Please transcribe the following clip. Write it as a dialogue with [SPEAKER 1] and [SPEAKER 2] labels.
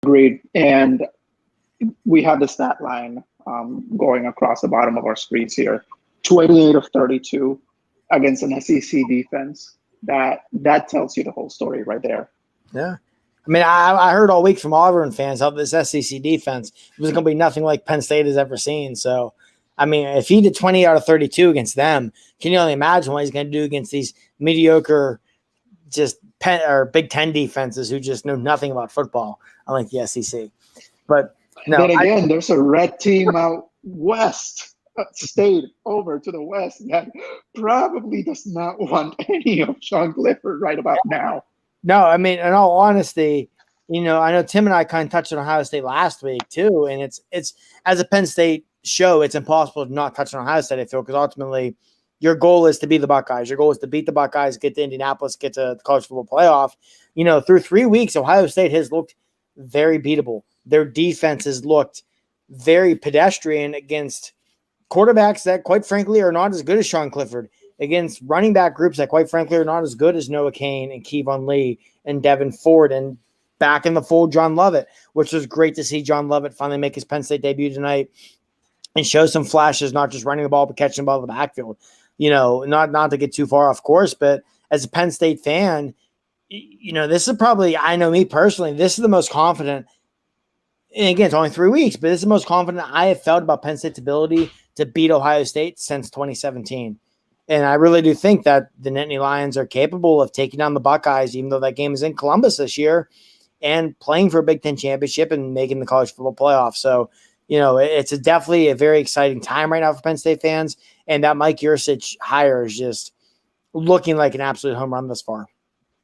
[SPEAKER 1] Agreed. And we have the stat line going across the bottom of our screens here. 28 of 32 against an SEC defense. That tells you the whole story right there.
[SPEAKER 2] Yeah. I mean, I heard all week from Auburn fans how this SEC defense was going to be nothing like Penn State has ever seen. So, I mean, if he did 20 out of 32 against them, can you only imagine what he's going to do against these mediocre, just Big Ten defenses who just know nothing about football, unlike the SEC. But no,
[SPEAKER 1] then again, there's a red team out west, state over to the west, that probably does not want any of Sean Clifford right about now.
[SPEAKER 2] No, I mean, in all honesty, I know Tim and I kind of touched on Ohio State last week too, and it's as a Penn State show, it's impossible to not touch on Ohio State, I feel, because ultimately your goal is to be the Buckeyes. Your goal is to beat the Buckeyes, get to Indianapolis, get to the college football playoff. Through 3 weeks, Ohio State has looked very beatable. Their defense has looked very pedestrian against quarterbacks that, quite frankly, are not as good as Sean Clifford, against running back groups that, quite frankly, are not as good as Noah Cain and Kevon Lee and Devin Ford, and back in the fold, John Lovett, which was great to see John Lovett finally make his Penn State debut tonight and show some flashes, not just running the ball, but catching the ball in the backfield. Not to get too far off course, but as a Penn State fan, this is probably, I know me personally, this is the most confident, and again, it's only 3 weeks, but this is the most confident I have felt about Penn State's ability to beat Ohio State since 2017. And I really do think that the Nittany Lions are capable of taking down the Buckeyes, even though that game is in Columbus this year, and playing for a Big Ten championship and making the college football playoff. So, it's definitely a very exciting time right now for Penn State fans. And that Mike Yurcich hire is just looking like an absolute home run thus far.